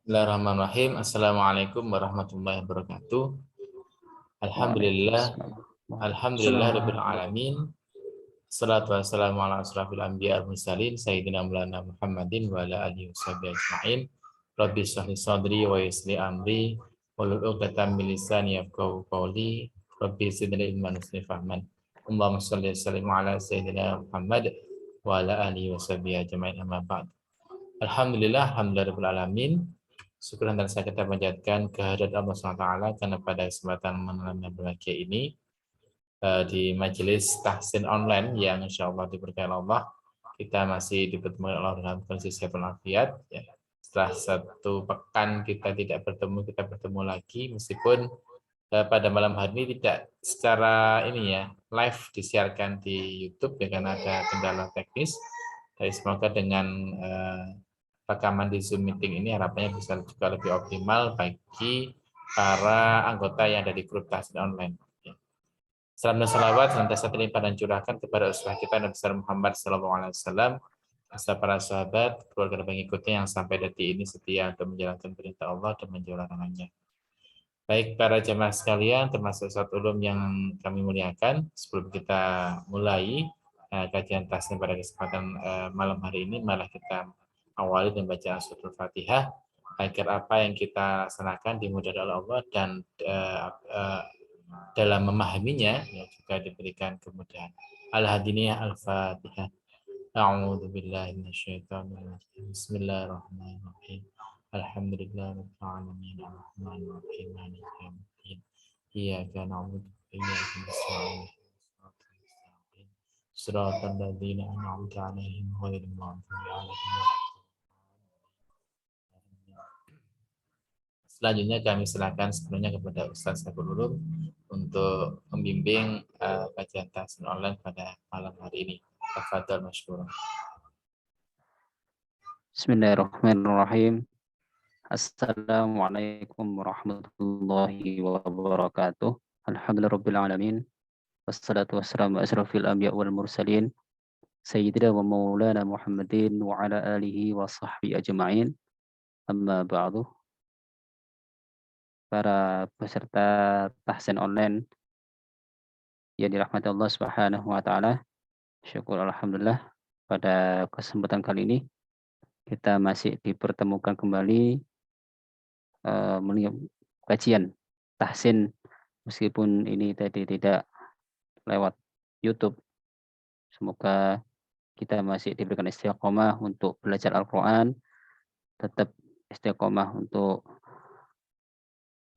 Bismillahirrahmanirrahim. Assalamualaikum warahmatullahi wabarakatuh. Alhamdulillah, alhamdulillah rabbil alamin. Salatu wassalamu ala asrafil anbiya wal mursalin sayyidina maulana Muhammadin wa ala alihi washabihi ajmain. Rabbi shrah li sadri wa yassir li amri wahlul 'uqdatam min lisani yafqahu qawli. Rabbi zidni ilman wa fahman. Allahumma shalli wa sallim ala sayyidina Muhammad wa ala alihi washabihi ajmain, amma ba'd. Alhamdulillah, alhamdulillah rabbil alamin. Syukur dan saya kita panjatkan kehadirat Allah SWT karena pada kesempatan malam yang berbahagia ini di majelis tahsin online yang insya Allah diberkahi Allah, kita masih dipertemukan Allah dalam kondisi sehat walafiat. Ya. Setelah satu pekan kita tidak bertemu, kita bertemu lagi meskipun pada malam hari ini tidak secara ini ya live disiarkan di YouTube ya karena ada kendala teknis. Tapi semoga dengan rekaman di Zoom meeting ini harapannya bisa juga lebih optimal bagi para anggota yang ada di grup tahsin online. Salam dan salawat senantiasa terlimpah dan curahkan kepada Rasulullah kita Nabi Muhammad SAW, beserta para sahabat, keluarga dan pengikutnya yang sampai detik ini setia untuk menjalankan perintah Allah dan menjauhi larangannya. Baik para jemaah sekalian, termasuk Ustadz Ulum yang kami muliakan, sebelum kita mulai kajian tahsin pada kesempatan malam hari ini, malah kita awali dengan bacaan suratul Fatihah agar apa yang kita laksanakan dimudahkan oleh Allah dan dalam memahaminya ya, juga diberikan kemudahan. Al-Hadiniyah Al-Fatihah. A'udzu billahi minasyaitonir rajim. Bismillahirrahmanirrahim. Alhamdulillahirabbil alamin arrahmanir rahim maliki yaumiddin. Iyyaka na'budu wa iyyaka nasta'in. Shiratal ladzina an'amta 'alaihim ghairil maghdubi 'alaihim. Selanjutnya kami silakan sepenuhnya kepada Ustaz Saiful Ulum untuk membimbing kajian tahsin online pada malam hari ini. Tafadhal masykuran. Bismillahirrahmanirrahim. Assalamualaikum warahmatullahi wabarakatuh. Alhamdulillahirabbil alamin. Wassalatu wassalamu asrafil anbiya wal mursalin sayyidina wa maulana Muhammadin wa ala alihi wa sahbihi ajma'in. Amma ba'du. Para peserta tahsin online yang dirahmati Allah Subhanahu wa taala. Syukur alhamdulillah pada kesempatan kali ini kita masih dipertemukan kembali kajian tahsin meskipun ini tadi tidak lewat YouTube. Semoga kita masih diberikan istiqomah untuk belajar Al-Quran, tetap istiqomah untuk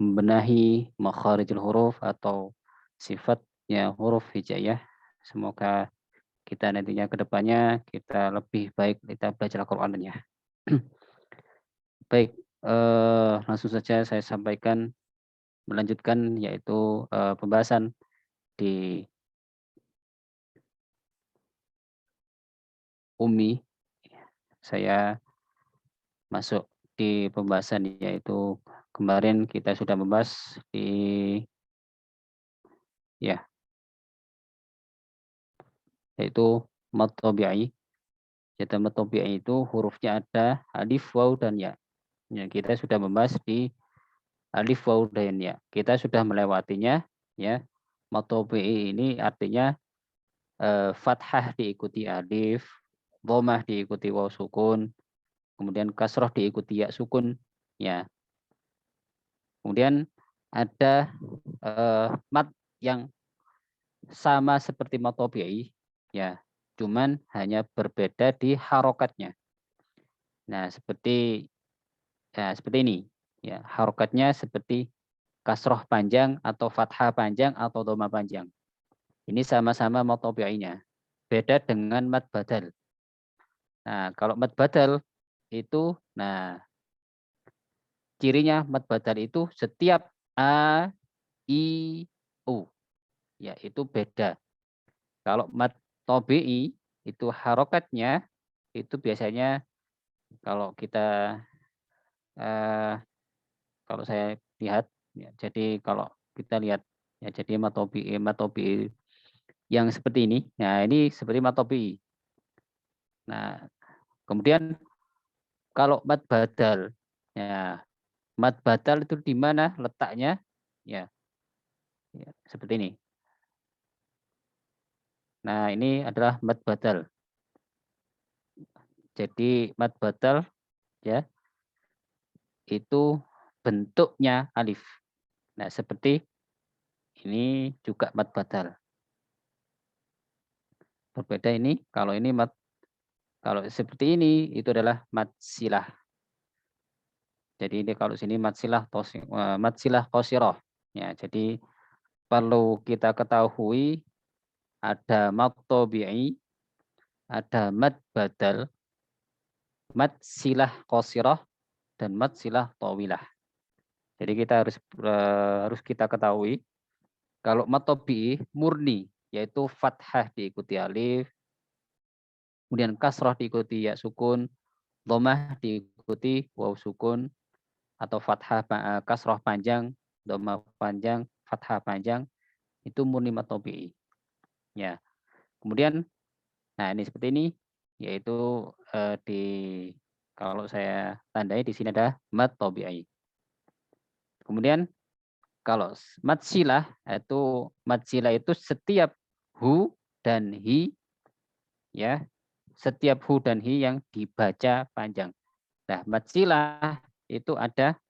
membenahi makharijul huruf atau sifatnya huruf hijaiyah. Semoga kita nantinya ke depannya kita lebih baik kita belajar Al-Qurannya. Baik, langsung saja saya sampaikan melanjutkan yaitu pembahasan di Ummi. Saya masuk di pembahasan yaitu kemarin kita sudah membahas di yaitu mad tabi'i. Jadi mad tabi'i itu hurufnya ada alif, waw dan ya. Ya, kita sudah membahas di alif, waw dan ya. Kita sudah melewatinya ya. Mad tabi'i ini artinya fathah diikuti alif, dhammah diikuti waw sukun, kemudian kasroh diikuti ya sukun ya. Kemudian ada mad yang sama seperti mad tabi'i ya, cuman hanya berbeda di harokatnya. Nah, seperti ini ya, harokatnya seperti kasroh panjang atau fathah panjang atau dhamma panjang. Ini sama-sama mad tabi'inya. Beda dengan mad badal. Nah, kalau mad badal itu, nah cirinya mad badal itu setiap a, i, u, ya itu beda. Kalau mad tabi'i itu harokatnya itu biasanya kalau kita kalau saya lihat ya, jadi kalau kita lihat ya jadi mad tabi'i yang seperti ini. Nah, ini seperti mad tabi'i. Nah, kemudian kalau mad badal Ya, mad batal itu di mana letaknya? Ya, ya, seperti ini. Nah, ini adalah mad batal. Jadi mad batal ya itu bentuknya alif. Nah, seperti ini juga mad batal. Berbeda ini kalau ini mad, kalau seperti ini itu adalah mad silah. Jadi ini kalau sini mad silah qasirah. Ya, jadi perlu kita ketahui ada mad tabi'i, ada mad badal, mad silah qasirah, dan mad silah tawilah. Jadi kita harus kita ketahui kalau mad tabi'i murni yaitu fathah diikuti alif, kemudian kasrah diikuti ya sukun, dhammah diikuti waw sukun, atau fathah kasrah panjang, dhammah panjang, fathah panjang, itu murni mad tabi'i. Ya. Kemudian nah ini seperti ini yaitu di kalau saya tandai di sini ada mad tabi'i. Kemudian kalau mad silah itu setiap hu dan hi ya, setiap hu dan hi yang dibaca panjang. Nah, mad silah itu ada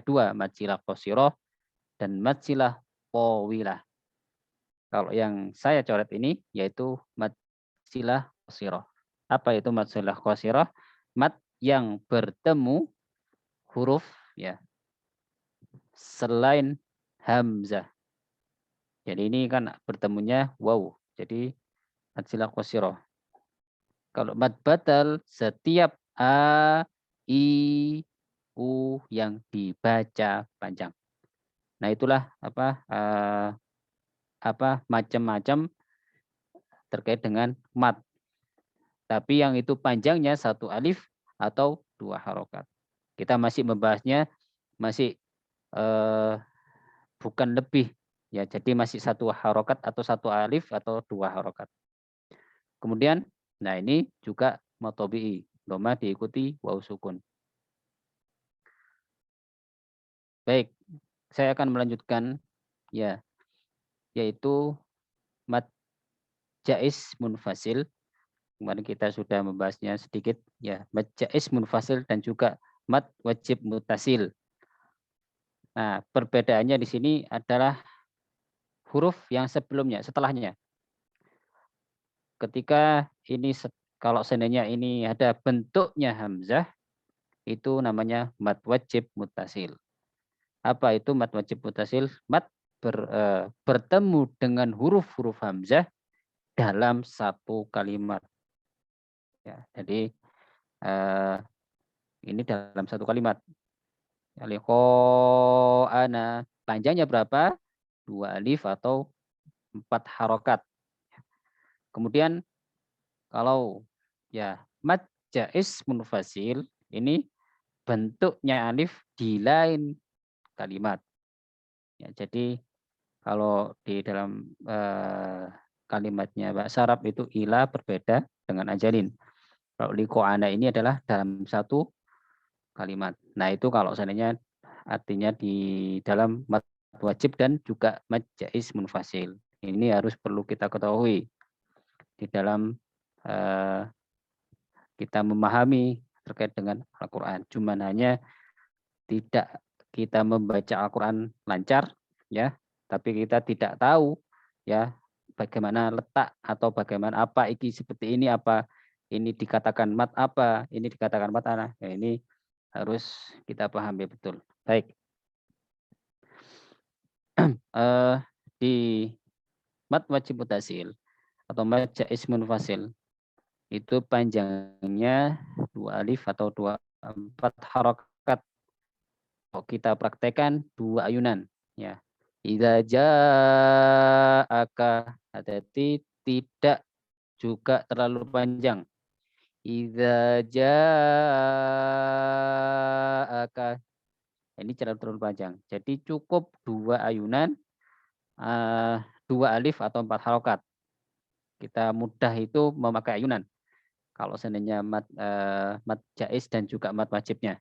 dua, mad silah qasirah dan mad silah tawilah. Kalau yang saya coret ini yaitu mad silah qasirah. Apa itu mad silah qasirah? Mad yang bertemu huruf ya selain hamzah. Jadi ini kan bertemunya waw. Jadi mad silah qasirah. Kalau mad batal setiap a, i, u yang dibaca panjang. Nah, itulah macam-macam terkait dengan mad. Tapi yang itu panjangnya satu alif atau dua harokat. Kita masih membahasnya masih bukan lebih ya, jadi masih satu harokat atau satu alif atau dua harokat. Kemudian, nah ini juga matobi'i, doma diikuti waw sukun. Baik, saya akan melanjutkan ya, yaitu mad jaiz munfasil. Kemarin kita sudah membahasnya sedikit ya, mad jaiz munfasil dan juga mad wajib mutasil. Nah, perbedaannya di sini adalah huruf yang sebelumnya, setelahnya. Ketika ini kalau seandainya ini ada bentuknya hamzah, itu namanya mad wajib mutasil. Apa itu mad wajib mutasil? Mad bertemu dengan huruf-huruf hamzah dalam satu kalimat. Ya, jadi ini dalam satu kalimat. Ana panjangnya berapa? 2 alif atau 4 harokat. Kemudian kalau ya mad jaiz munfasil ini bentuknya alif di lain kalimat. Ya, jadi kalau di dalam kalimatnya bahasa Arab itu ila berbeda dengan ajalin. Kalau liqa'ana ini adalah dalam satu kalimat. Nah, itu kalau seandainya artinya di dalam mad wajib dan juga mad jaiz munfasil. Ini harus perlu kita ketahui di dalam kita memahami terkait dengan Al-Qur'an. Cuman hanya tidak kita membaca Al-Qur'an lancar ya, tapi kita tidak tahu ya bagaimana letak atau bagaimana apa ini seperti ini, apa ini dikatakan mat apa, ini dikatakan mat ana. Ya, ini harus kita pahami betul. Baik. Di mat wajib mutasil atau mat jaiz munfasil itu panjangnya 2 alif atau 4 harokat. Kalau kita praktekkan 2 ayunan ya. Idza ja'aka, hati-hati tidak juga terlalu panjang. Idza ja'aka, ini terlalu panjang. Jadi cukup 2 ayunan, 2 alif atau 4 harokat. Kita mudah itu memakai ayunan. Kalau seandainya mat jaiz dan juga mat wajibnya.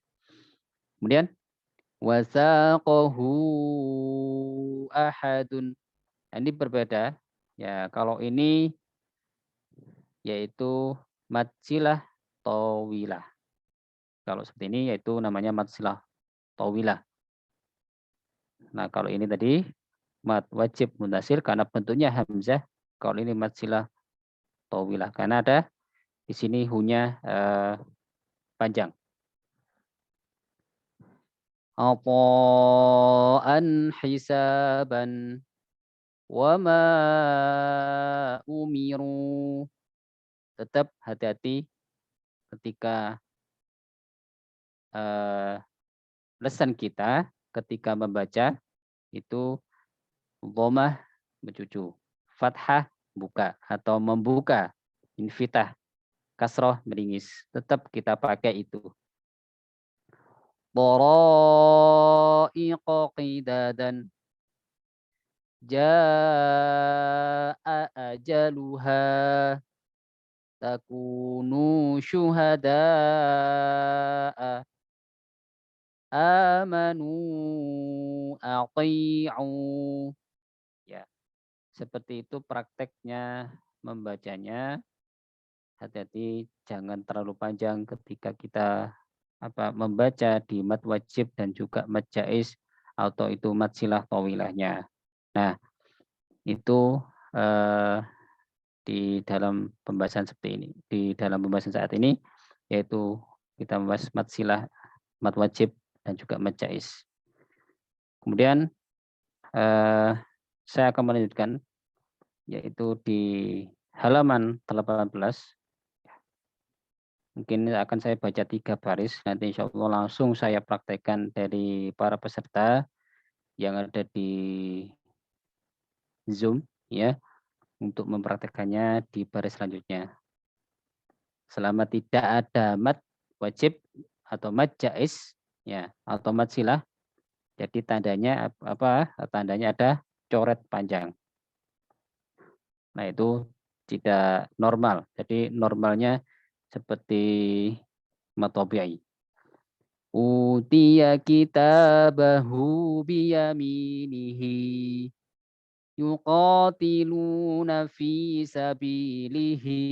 Kemudian wasaqahu ahadun. Ini berbeda. Ya, kalau ini yaitu mad silah tawilah. Kalau seperti ini yaitu namanya mad silah tawilah. Nah, kalau ini tadi mad wajib muntasil karena bentuknya hamzah. Kalau ini mad silah tawilah karena ada di sini hunya panjang. Ata'an hisaban wa ma umiru. Tetap hati-hati ketika lesan kita ketika membaca itu dhammah mencucu, fathah buka atau membuka, infitah, kasroh meringis. Tetap kita pakai itu. Dhara'iqa qidadan jaa ajaluha takunu syuhada'a amanu ati'u. Ya, seperti itu prakteknya membacanya. Hati-hati jangan terlalu panjang ketika kita membaca di mad wajib dan juga mad jaiz atau itu mad silah tawilahnya. Nah, itu di dalam pembahasan seperti ini. Di dalam pembahasan saat ini yaitu kita membahas mad silah, mad wajib dan juga mad jaiz. Kemudian saya akan melanjutkan yaitu di halaman 18. Mungkin akan saya baca 3 baris, nanti insya Allah langsung saya praktekkan dari para peserta yang ada di Zoom ya, untuk mempraktekannya di baris selanjutnya. Selama tidak ada mad wajib atau mad jaiz ya, atau mad silah, jadi tandanya tandanya ada coret panjang. Nah, itu tidak normal. Jadi normalnya seperti mad tabi'i. Utiya kitabahu biyaminihi yuqatiluna fi sabilihi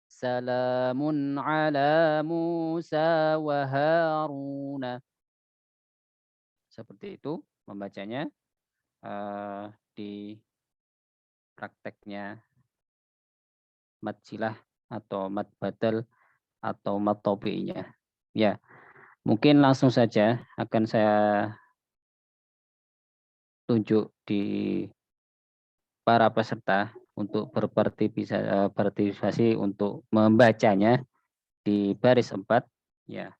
salamun ala Musa wa Haruna. Seperti itu membacanya di prakteknya mad silah atau mad badal atau mad tabi'inya. Ya, mungkin langsung saja akan saya tunjuk di para peserta untuk berpartisipasi untuk membacanya di baris 4. Ya,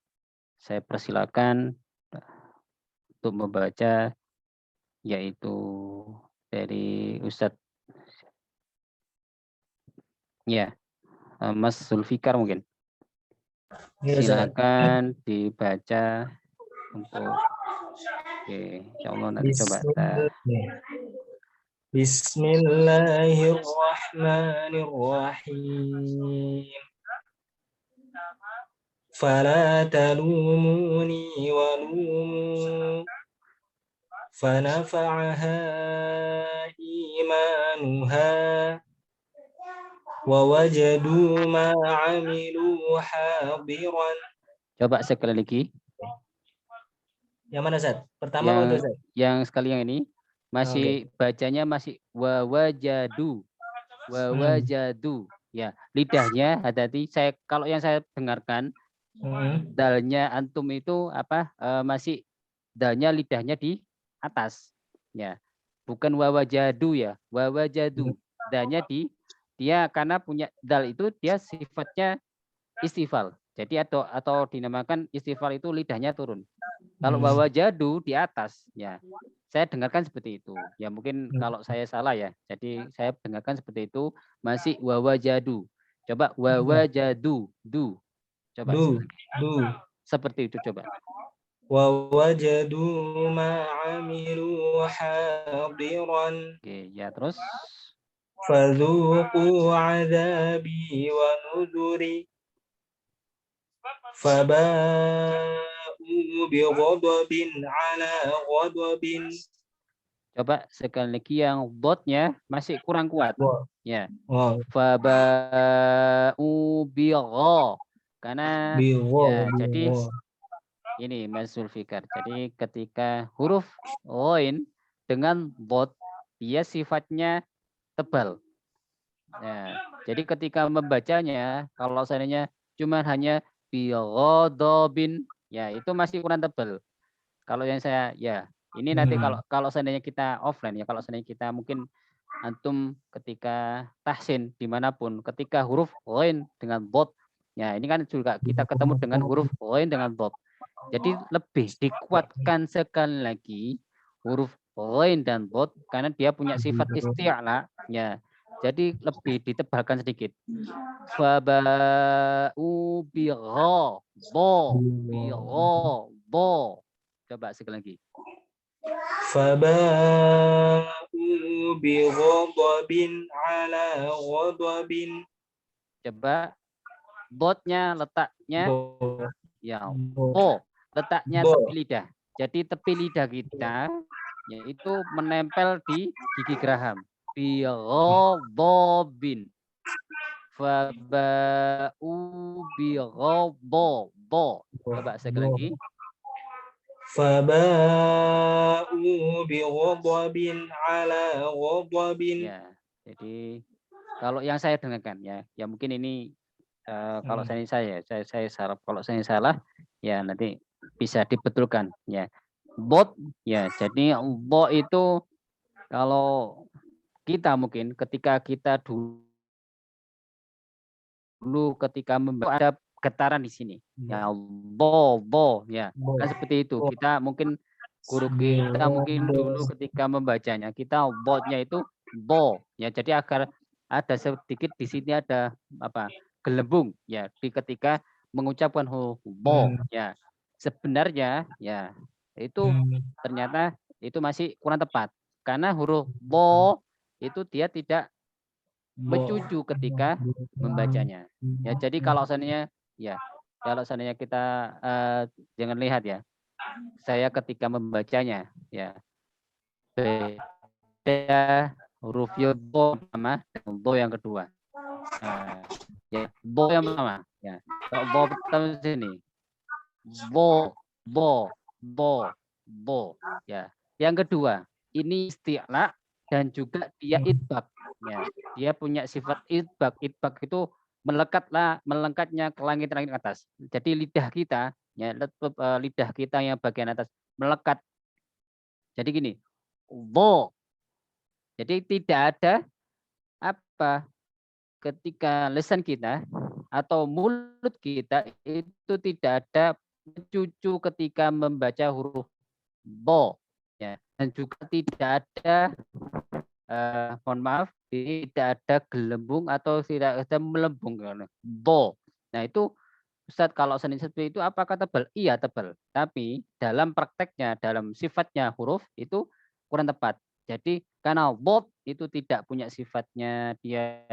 saya persilakan untuk membaca yaitu dari Ustadz ya, Mas Zulfikar mungkin. Silakan dibaca untuk insyaallah nanti coba. Bismillahirrahmanirrahim. Fala talumuni wa lumu fanafa'aha imanuha wa wajadu ma 'amilu hadiran. Coba sekali lagi. Yang mana, Ustaz? Pertama itu, Ustaz? Yang sekali yang ini masih bacanya masih wawajadu. Wawajadu. Ya, lidahnya hati-hati. Kalau yang saya dengarkan dalnya antum itu masih dalnya lidahnya di atas. Ya. Bukan wawajadu ya, wawajadu. Dalnya dia karena punya dal itu dia sifatnya istifal. Jadi atau dinamakan istifal itu lidahnya turun. Kalau wawajadu di atas, ya saya dengarkan seperti itu. Ya mungkin kalau saya salah ya. Jadi saya dengarkan seperti itu masih wawajadu. Coba wawajadu, du. Coba seperti itu coba. Wawajadu ma'amilu hadiran. Oke, ya terus. Fadhuqu 'adzabi wa nuduri. Faba'u بغضب على غضب. Coba sekali lagi yang dotnya masih kurang kuat. Wow. Ya. Wow. Faba'u bigha. Karena ya jadi ini Mas Zulfikar. Jadi ketika huruf ghain dengan dot dia sifatnya tebal. Ya, jadi ketika membacanya kalau seandainya cuma hanya bighadabin ya itu masih kurang tebal. Kalau yang saya ya ini nanti kalau seandainya kita offline ya, kalau seandainya kita mungkin antum ketika tahsin dimanapun, ketika huruf ghain dengan dot, ya ini kan juga kita ketemu dengan huruf ghain dengan dot. Jadi lebih dikuatkan sekali lagi huruf ghain dan dot karena dia punya sifat isti'la, ya. Jadi lebih ditebalkan sedikit. Faba'u bigha, bo. Coba sekali lagi. Faba'u bighadabin ala ghadabin. Coba botnya letaknya ya letaknya tepi lidah. Jadi tepi lidah kita yaitu menempel di gigi geraham. Bighadabin. Faba'u bighadab. Coba sekali lagi. Faba'u bighadabin ala ghadabin. Ya, jadi kalau yang saya dengarkan ya mungkin ini kalau saya sarap kalau saya salah ya nanti bisa dibetulkan ya. Bot ya, jadi bo itu kalau kita mungkin ketika kita dulu ketika membaca ada getaran di sini. Ya, bo ya. Kan seperti itu. Kita mungkin guru kita mungkin dulu ketika membacanya kita botnya itu bo ya. Jadi agar ada sedikit di sini ada apa? Gelembung ya di ketika mengucapkan huruf bo ya. Sebenarnya ya itu ternyata itu masih kurang tepat karena huruf bo itu dia tidak mencucu ketika membacanya. Ya, jadi kalau seandainya kita jangan lihat ya. Saya ketika membacanya ya beda huruf bo pertama dan bo yang kedua. Ya, bo yang pertama ya. Kalau bo pertama sini. Bo ya. Yang kedua, ini isti'la dan juga dia idbak. Ya, dia punya sifat idbak. Idbak itu melekatnya ke langit-langit atas. Jadi lidah kita, ya lidah kita yang bagian atas melekat. Jadi gini, bo. Jadi tidak ada apa ketika lisan kita atau mulut kita itu tidak ada mencucu ketika membaca huruf bo. Ya, dan juga tidak ada mohon maaf, tidak ada gelembung atau tidak ada melembung bo. Nah itu Ustadz kalau seperti itu apakah tebal? Iya tebal. Tapi dalam prakteknya, dalam sifatnya huruf itu kurang tepat. Jadi karena bo itu tidak punya sifatnya dia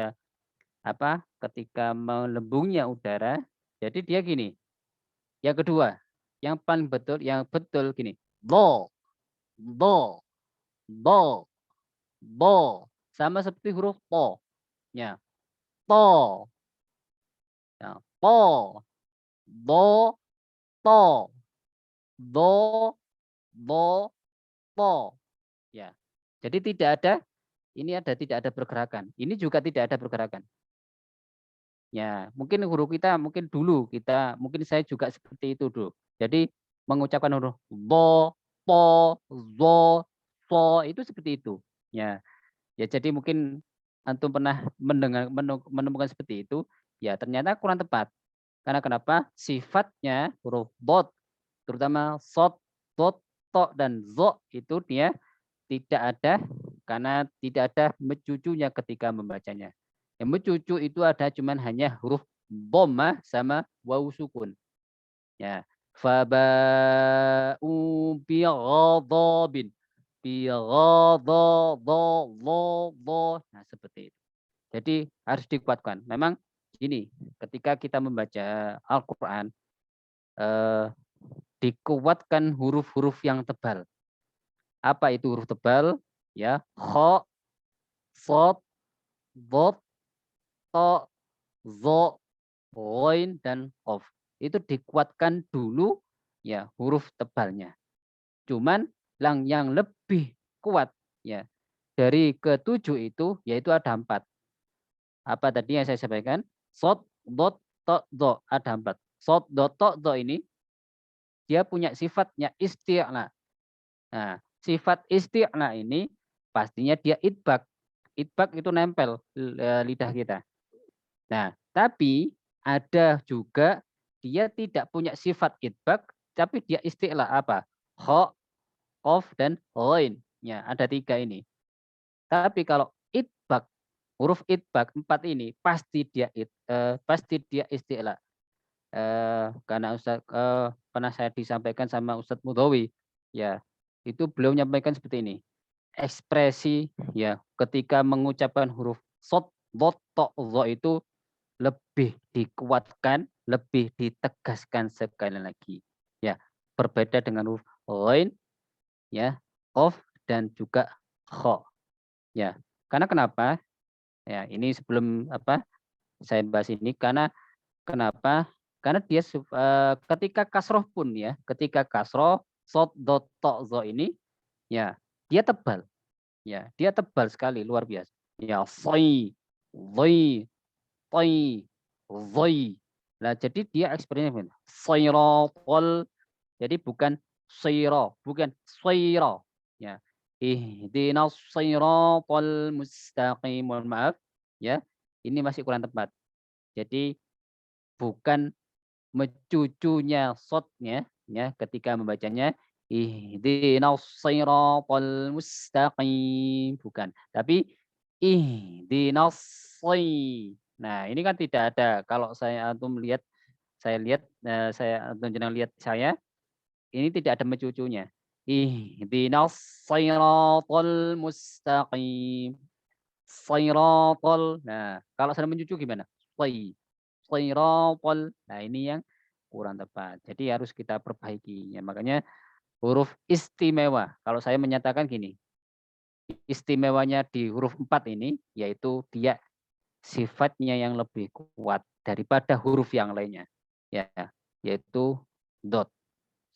apa ketika melembungnya udara. Jadi dia gini. Yang kedua, yang paling betul, yang betul gini. Bo. Sama seperti huruf po. Ya. Po. Ya. Po. Bo. Po. Bo. Po. Ya. Jadi tidak ada tidak ada pergerakan. Ini juga tidak ada pergerakan. Ya, mungkin guru kita mungkin saya juga seperti itu dulu. Jadi mengucapkan huruf bo, po, zo, so itu seperti itu. Ya. Ya jadi mungkin antum pernah menemukan seperti itu, ya ternyata kurang tepat. Karena kenapa? Sifatnya huruf bot, terutama sot, tot, to, dan zo itu dia tidak ada karena tidak ada mencucunya ketika membacanya. Yang mencucu itu ada cuman hanya huruf dhammah sama wawu sukun. Ya. Faba'u bighadabin. Nah, seperti itu. Jadi harus dikuatkan. Memang gini, ketika kita membaca Al-Qur'an dikuatkan huruf-huruf yang tebal. Apa itu huruf tebal? Ya, kha, shad, dhad, ta, dha, ghain dan qaf. Itu dikuatkan dulu ya huruf tebalnya. Cuman yang lebih kuat ya dari ketujuh itu yaitu ada 4. Apa tadi yang saya sampaikan? Shad, dhad, ta, dha, ada 4. Shad, dhad, ta, dha ini dia punya sifatnya isti'la. Nah, sifat isti'la ini pastinya dia idbak. Idbak itu nempel lidah kita. Nah, tapi ada juga dia tidak punya sifat idbak, tapi dia isti'la apa? Kha, qaf, dan ghain. Ya, ada 3 ini. Tapi kalau idbak, huruf idbak 4 ini pasti dia isti'la. Karena pernah saya disampaikan sama Ustadz Mudawi, ya itu beliau menyampaikan seperti ini. Ekspresi ya ketika mengucapkan huruf shad, dhad, ta, dha itu lebih dikuatkan, lebih ditegaskan sekali lagi. Ya, berbeda dengan huruf ghain, ya, qaf dan juga kha. Ya, karena kenapa? Ya, ini sebelum saya bahas ini karena kenapa? Karena dia ketika kasroh pun ya, ketika kasroh shad, dhad, ta, dha ini ya dia tebal. Ya, dia tebal sekali, luar biasa. Ya, sai, dhai, tai, dhai. Nah, jadi dia ekspresinya siratal. Jadi bukan sira, bukan saira. Ya. Ihdinas siratal mustaqim. Mohon maaf ya. Ini masih kurang tepat. Jadi bukan mencucunya shadnya ya ketika membacanya ihdinas siratal mustaqim, bukan, tapi ihdinas sai. Nah, ini kan tidak ada. Kalau saya antum lihat, saya antum jenengan lihat saya, ini tidak ada mencucunya. Ihdinas siratal mustaqim. Siratal. Nah, kalau saya mencucu gimana? Sai. Siratal. Nah, ini yang kurang tepat. Jadi harus kita perbaiki. Ya, makanya huruf istimewa. Kalau saya menyatakan gini, istimewanya di huruf 4 ini yaitu dia sifatnya yang lebih kuat daripada huruf yang lainnya. Ya, yaitu dot,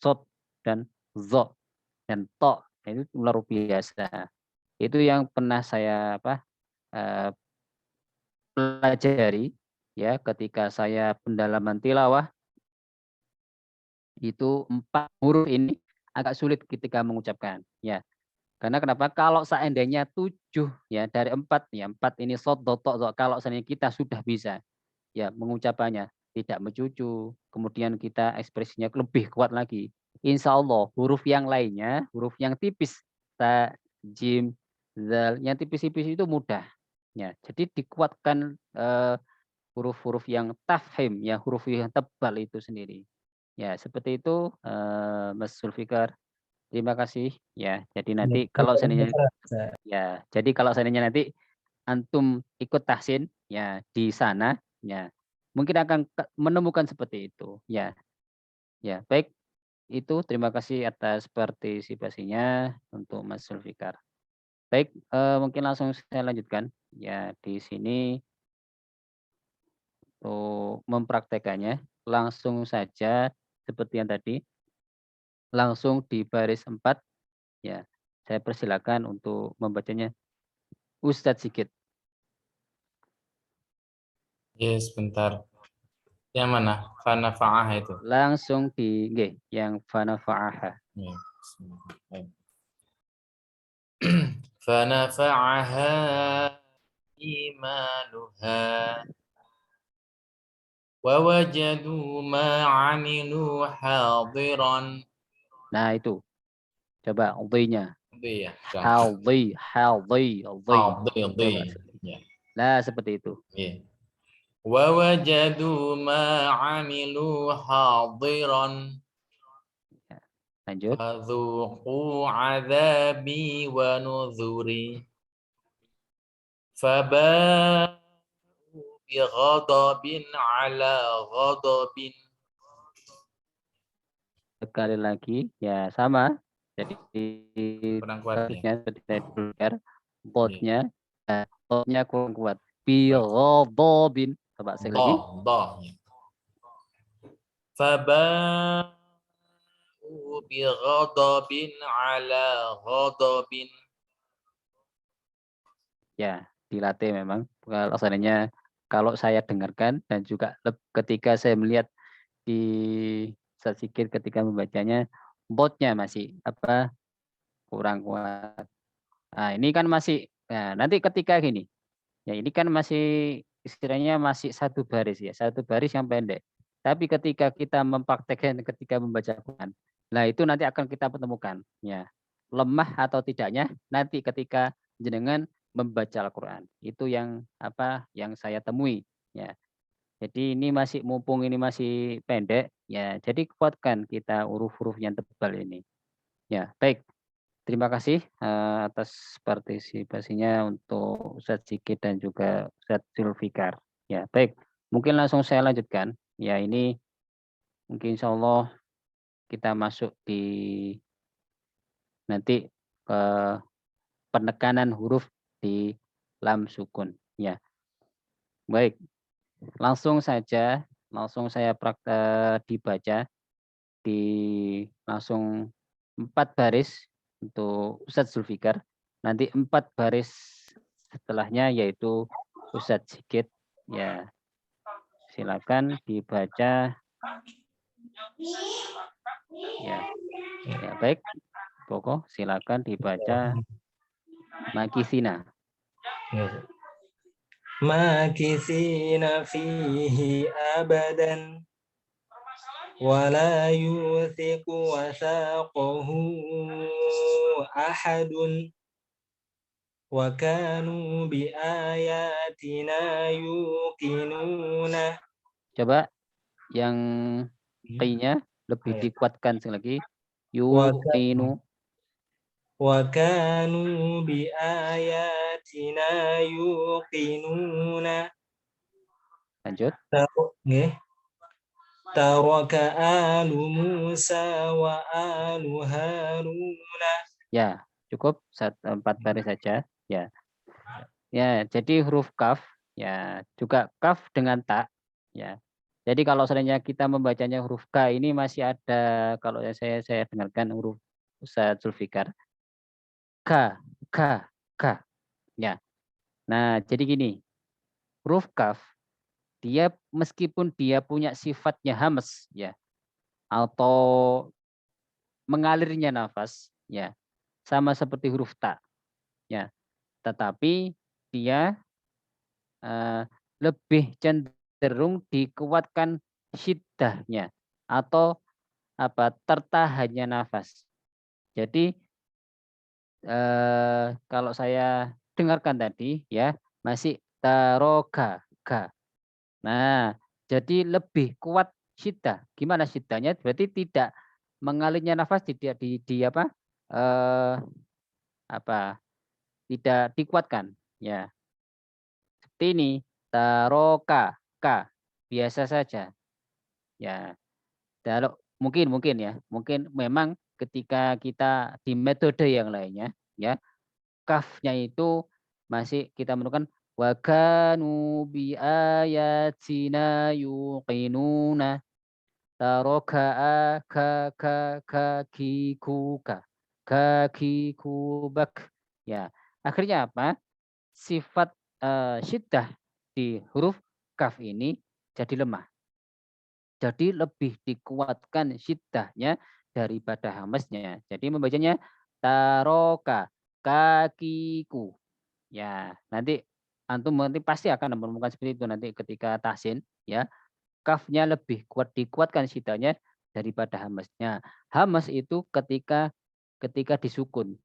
sod, dan zo, dan to. Itu luar biasa. Itu yang pernah saya eh, pelajari ya ketika saya pendalaman tilawah. Itu 4 huruf ini agak sulit ketika mengucapkan ya. Karena kenapa? Kalau seandainya 7 ya dari 4 ya, 4 ini shad, dha, ta, dha, kalau seandainya kita sudah bisa ya mengucapannya tidak mencucu, kemudian kita ekspresinya lebih kuat lagi. Insya Allah huruf yang lainnya, huruf yang tipis, ta, jim, zal, yang tipis-tipis itu mudah. Ya, jadi dikuatkan huruf-huruf yang tafhim, ya huruf yang tebal itu sendiri. Ya, seperti itu Mas Zulfikar. Terima kasih ya. Jadi nanti kalau seandainya ya, jadi kalau seandainya nanti antum ikut tahsin ya di sana ya, mungkin akan menemukan seperti itu ya. Ya, baik. Itu terima kasih atas partisipasinya untuk Mas Zulfikar. Baik, mungkin langsung saya lanjutkan ya di sini untuk mempraktekannya. Langsung saja seperti yang tadi, langsung di baris 4 ya. Saya persilakan untuk membacanya. Ustadz Sigit. Ya, sebentar. Yang mana? Fanafa'ah itu. Langsung di yang fanafa'aha. Ya, bismillah. Fanafa'aha imanuha wa wajadu ma 'amilu hadiran. Nah, itu. Coba udhinya. Iya, Hadhi. Coba. ya. Nah, seperti itu. Iya. Wa wajadu ma 'amilu hadiran. Ya. Lanjut. Fadhuqu 'adzabi wa nuzuri. Faba'u bighadabin 'ala ghadabin. sekali lagi ya sama. Jadi Kurang kuat ya. harusnya seperti saya belajar botnya kurang kuat. Bighadabin. Coba sekali lagi. Doh. Faba'u bighadabin ala ghadabin. Ya, dilatih memang. Kalau seandainya kalau saya dengarkan dan juga ketika saya melihat di Satsikir ketika membacanya botnya masih kurang kuat. Nah, ini kan masih nanti ketika gini. Ya, ini kan masih istilahnya masih satu baris ya, satu baris yang pendek. Tapi ketika kita mempraktekkan ketika membaca Quran, nah itu nanti akan kita pertemukan ya. Lemah atau tidaknya nanti ketika jenengan membaca Al-Qur'an. Itu yang yang saya temui ya. Jadi ini masih mumpung ini masih pendek ya. Jadi kuatkan kita huruf-huruf yang tebal ini. Ya, baik. Terima kasih atas partisipasinya untuk Ustadz Sigit dan juga Ustadz Zulfikar. Ya, baik. Mungkin langsung saya lanjutkan. Ya, ini mungkin insya Allah kita masuk di nanti ke penekanan huruf di lam sukun. Ya, baik. Langsung saya dibaca di langsung 4 baris untuk Ustadz Zulfikar. Nanti 4 baris setelahnya yaitu Ustadz Sigit. Ya, silakan dibaca. Ya, baik. Pokok silakan dibaca Makisina. Makisina fihi abadan wala yuthiqu wasaqahu ahadun wa kanu bi ayatina yuqinuna. Coba yang Q-nya lebih dikuatkan sekali lagi. Yuqinu. Wa kanu bi ayatina yuqinuna. Lanjut. Taraka alu Musa wa alu Haruna. Ya, cukup 4 baris saja. Ya. Ya, jadi huruf kaf ya, juga kaf dengan ta ya. Jadi kalau seandainya kita membacanya huruf K ini masih ada kalau saya dengarkan huruf Ustadz Zulfikar. K, K, K. Ya. Nah, jadi gini. Huruf kaf dia meskipun dia punya sifatnya hamas ya atau mengalirnya nafas ya sama seperti huruf ta ya, tetapi dia lebih cenderung dikuatkan syiddahnya atau tertahannya nafas. Jadi kalau saya dengarkan tadi ya masih taroga ga. Nah, jadi lebih kuat syiddah. Gimana syiddahnya? Berarti tidak mengalirnya nafas tidak tidak dikuatkan ya. Seperti ini, taroka, ka, biasa saja. Ya, kalau mungkin ya, mungkin memang ketika kita di metode yang lainnya, ya, kafnya itu masih kita menemukan wa kanu bi ayatina yuqinuna taroka ka kubak. Ya, akhirnya apa? Sifat syiddah di huruf kaf ini jadi lemah. Jadi lebih dikuatkan syiddahnya daripada hamasnya. Jadi membacanya taroka, kakiku. Ya, nanti antum pasti akan menemukan seperti itu nanti ketika tahsin ya. Kafnya lebih dikuatkan syiddahnya daripada hamasnya. Hamas itu ketika disukun.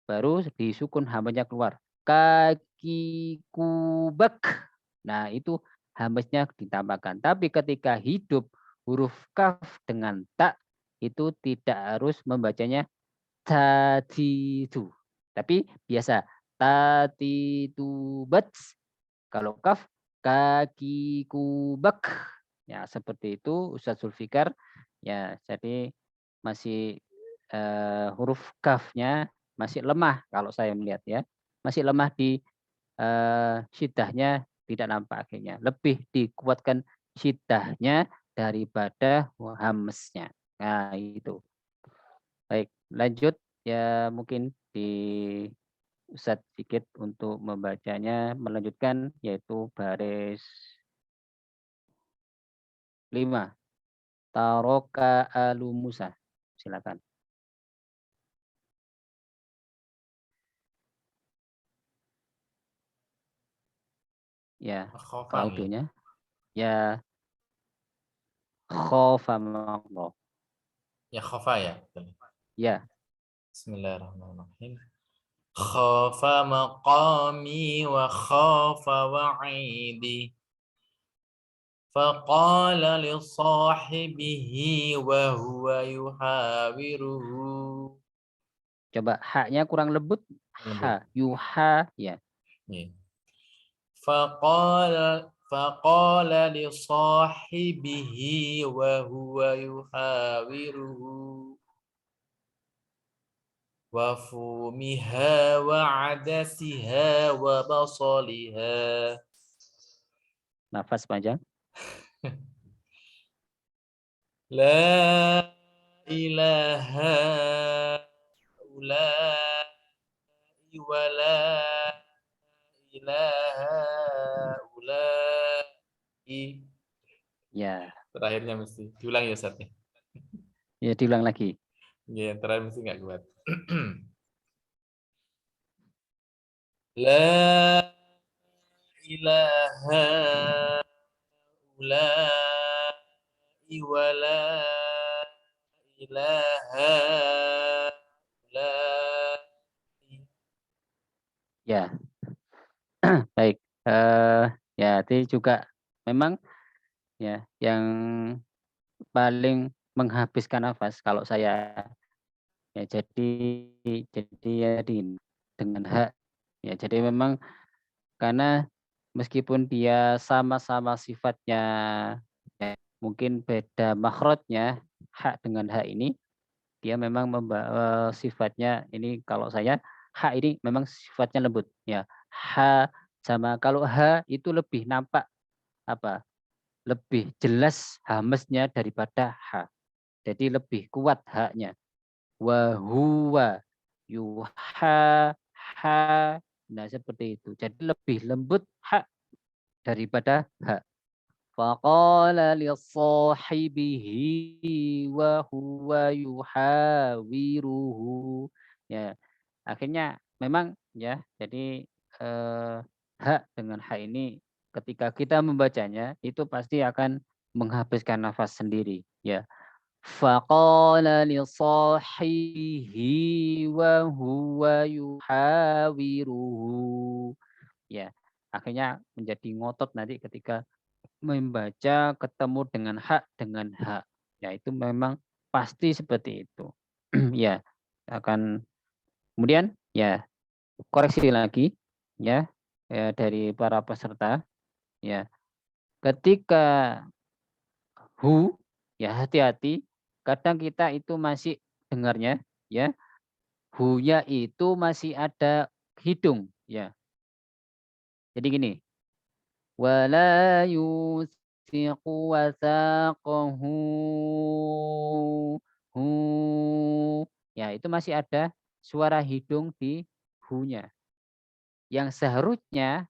Baru disukun hamanya keluar. Kaki kubak. Nah, itu hamasnya ditambahkan. Tapi ketika hidup huruf kaf dengan tak itu tidak harus membacanya tatitu. Tapi biasa tatitu bats. Kalau kaf kaki kubak. Ya, seperti itu Ustadz Zulfikar. Ya, jadi masih huruf kafnya masih lemah kalau saya melihat ya. Masih lemah di syiddahnya tidak nampak akhirnya. Lebih dikuatkan syiddahnya daripada hamsnya. Nah, itu. Baik, lanjut ya mungkin di Ustadz sedikit untuk membacanya, melanjutkan yaitu baris 5. Taroka alu Musa. Silakan. Ya, ke Khofang ya. audionya. Ya, khofamallah. Ya khofa ya. Ya, Bismillahirrahmanirrahim. Khafa maqami wa khafa wa'idi. فقال لصاحبه وهو يحاوره. coba haknya kurang lembut. Ha, yuha, ya. فقال لصاحبه وهو يحاوره وفومها وعدسها وبصلها. Nafas panjang. لا إله هؤلاء ولا إله هؤلاء. Ya, Terakhirnya mesti diulang ya Ustaz. ya diulang lagi. Ya, yang terakhir mesti nggak kuat. La ilaha ulai wa la ilaha ulai. Ya, baik. Ya, itu juga memang ya yang paling menghabiskan nafas kalau saya ya jadi ya dengan hak ya jadi memang karena meskipun dia sama-sama sifatnya ya, mungkin beda makhrajnya hak dengan hak ini dia memang membawa sifatnya ini kalau saya hak ini memang sifatnya lembut ya ha sama kalau ha itu lebih nampak apa lebih jelas hamesnya daripada ha jadi lebih kuat haknya wa huwa yuha ha nah seperti itu jadi lebih lembut hak daripada hak faqala li sahibihi wa huwa yuhawiruhu ya akhirnya memang ya jadi hak dengan hak ini ketika kita membacanya itu pasti akan menghabiskan nafas sendiri ya faqala li sahibihi wa huwa yuhawiruhu ya akhirnya menjadi ngotot nanti ketika membaca ketemu dengan hak ya itu memang pasti seperti itu ya akan kemudian ya koreksi lagi ya, ya dari para peserta ya ketika hu ya hati-hati kadang kita itu masih dengarnya ya hu-nya itu masih ada hidung ya jadi gini wala yusiqu wasaqahu hu ya itu masih ada suara hidung di hu-nya yang seharusnya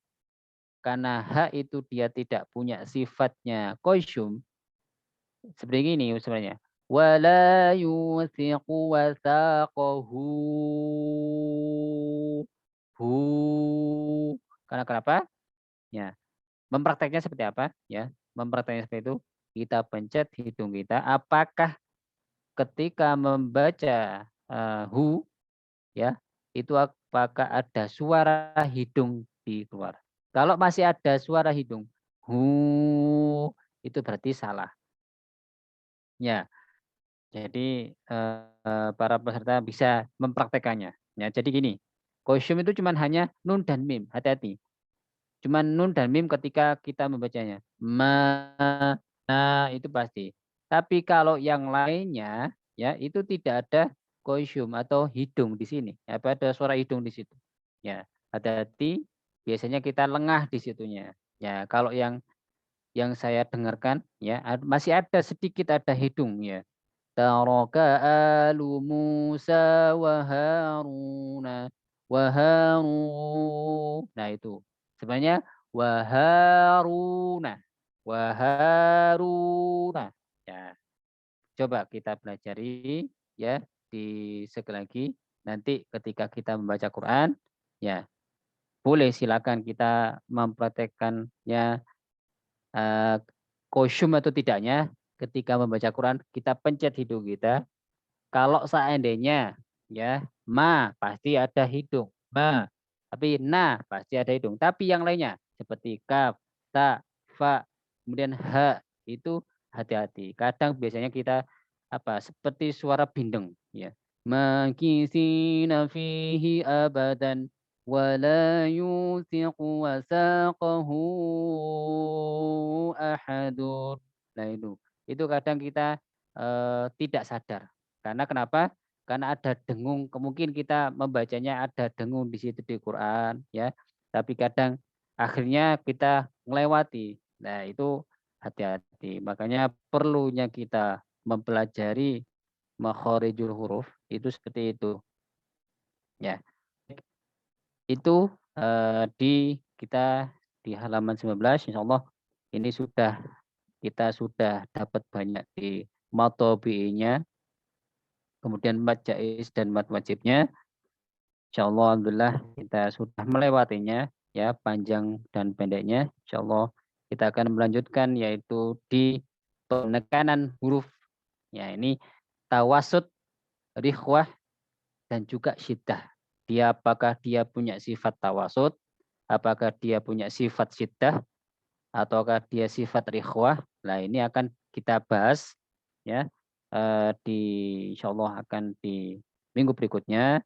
karena hak itu dia tidak punya sifatnya kosyum seperti ini sebenarnya wala yusiqu wasaqahu hu karena kenapa ya memprakteknya seperti apa ya memprakteknya seperti itu kita pencet hidung kita apakah ketika membaca hu ya itu apakah ada suara hidung di keluar kalau masih ada suara hidung hu itu berarti salah ya jadi para peserta bisa mempraktekannya ya jadi gini kosyum itu cuma hanya nun dan mim hati-hati cuma nun dan mim ketika kita membacanya ma nah itu pasti tapi kalau yang lainnya ya itu tidak ada koisium atau hidung di sini. Apa ada suara hidung di situ? Ya, hati-hati. Biasanya kita lengah di situnya. Ya, kalau yang saya dengarkan ya masih ada sedikit ada hidung ya. Taraka alu Musa wa Haruna wa Haru. Nah itu. Sebenarnya wa Haruna wa Haruna. Ya, coba kita pelajari ya di sekali lagi nanti ketika kita membaca Quran ya boleh silakan kita mempraktekkannya kosyum atau tidaknya ketika membaca Quran kita pencet hidung kita. Kalau seandainya ya ma pasti ada hidung ma, tapi na pasti ada hidung. Tapi yang lainnya seperti kaf, ta, fa, kemudian ha itu hati-hati. Kadang biasanya kita seperti suara bindeng ya. Makisina fihi abadan wala yuthiqu wasaqahu ahadun. Nah itu kadang kita tidak sadar. Karena kenapa? Karena ada dengung, kemungkinan kita membacanya ada dengung di situ di Quran ya. Tapi kadang akhirnya kita melewati. Nah, itu hati-hati. Makanya perlunya kita mempelajari makharijul huruf itu seperti itu. Ya. Itu kita di halaman 19 insyaallah ini kita sudah dapat banyak di matobi'inya, kemudian mat jaiz dan mat wajibnya. Insyaallah alhamdulillah kita sudah melewatinya ya panjang dan pendeknya. Insyaallah kita akan melanjutkan yaitu di penekanan huruf. Ya ini tawasud, rikhwah dan juga syiddah. Apakah dia punya sifat tawasud, apakah dia punya sifat syiddah, ataukah dia sifat rikhwah. Nah ini akan kita bahas ya insyaallah akan di minggu berikutnya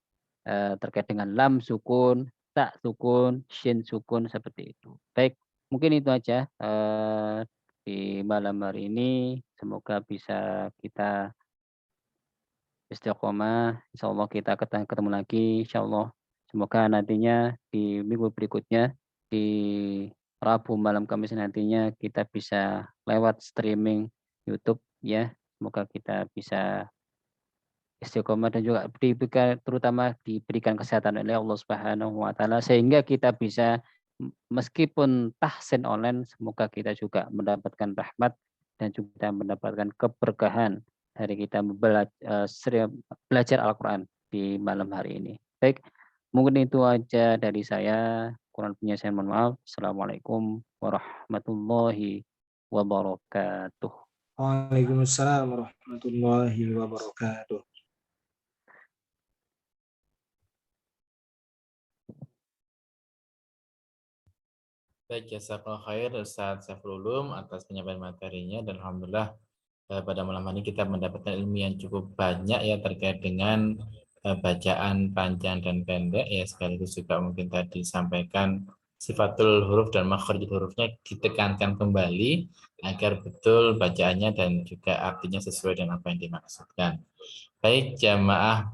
terkait dengan lam sukun, tak sukun, shin sukun seperti itu. Baik, mungkin itu aja di malam hari ini. Semoga bisa kita istiqomah. Insyaallah kita ketemu lagi. Insyaallah semoga nantinya di minggu berikutnya di Rabu malam Kamis nantinya kita bisa lewat streaming YouTube ya. Semoga kita bisa istiqomah dan juga terutama diberikan kesehatan oleh Allah Subhanahu wa taala sehingga kita bisa meskipun tahsin online semoga kita juga mendapatkan rahmat dan juga mendapatkan keberkahan dari kita belajar Al-Qur'an di malam hari ini. Baik, mungkin itu aja dari saya. Kurang punya saya mohon maaf. Assalamualaikum warahmatullahi wabarakatuh. Waalaikumsalam warahmatullahi wabarakatuh. Baik, jazakallahu khair Ustaz Saiful Ulum atas penyampaian materinya dan alhamdulillah pada malam hari ini kita mendapatkan ilmu yang cukup banyak ya terkait dengan bacaan panjang dan pendek ya sekaligus juga mungkin tadi disampaikan sifatul huruf dan makharijul hurufnya ditekankan kembali agar betul bacaannya dan juga artinya sesuai dengan apa yang dimaksudkan. Baik jamaah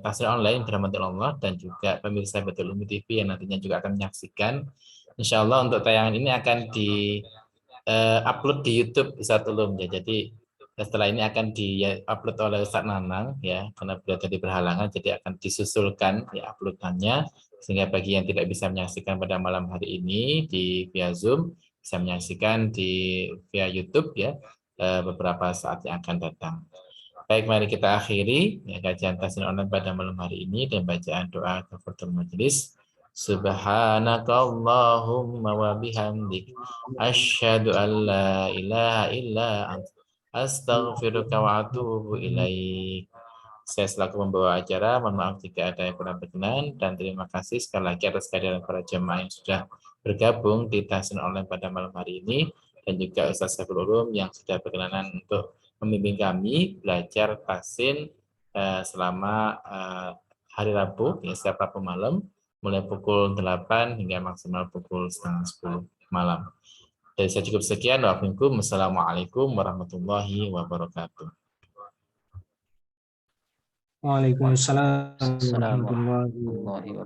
tafsir online dirahmati Allah dan juga pemirsa Baitul Ulum TV yang nantinya juga akan menyaksikan. Insya Allah untuk tayangan ini akan di upload di YouTube Ustaz Ulum ya. Jadi setelah ini akan di-upload oleh Ustaz Nanang ya, karena beliau tadi berhalangan, jadi akan disusulkan ya uploadannya sehingga bagi yang tidak bisa menyaksikan pada malam hari ini di via Zoom bisa menyaksikan via YouTube ya beberapa saat yang akan datang. Baik, mari kita akhiri ya, kajian tafsir online pada malam hari ini dan bacaan doa kafaratul majelis. Subhanakallahumma wa bihamdik asyhadu an la ilaha illa anta astaghfiruka wa atubu ilaik. Saya selaku pembawa acara, mohon maaf jika ada yang kurang berkenan dan terima kasih sekali lagi atas kehadiran para jemaah yang sudah bergabung di tafsir online pada malam hari ini dan juga Ustaz Saiful Ulum yang sudah berkenan untuk membimbing kami belajar tafsir selama hari Rabu ya setiap Rabu malam mulai pukul 8 hingga maksimal pukul setengah 10 malam. Dari saya cukup sekian. Wassalamualaikum warahmatullahi wabarakatuh. Waalaikumsalam Assalamualaikum warahmatullahi warahmatullahi wabarakatuh.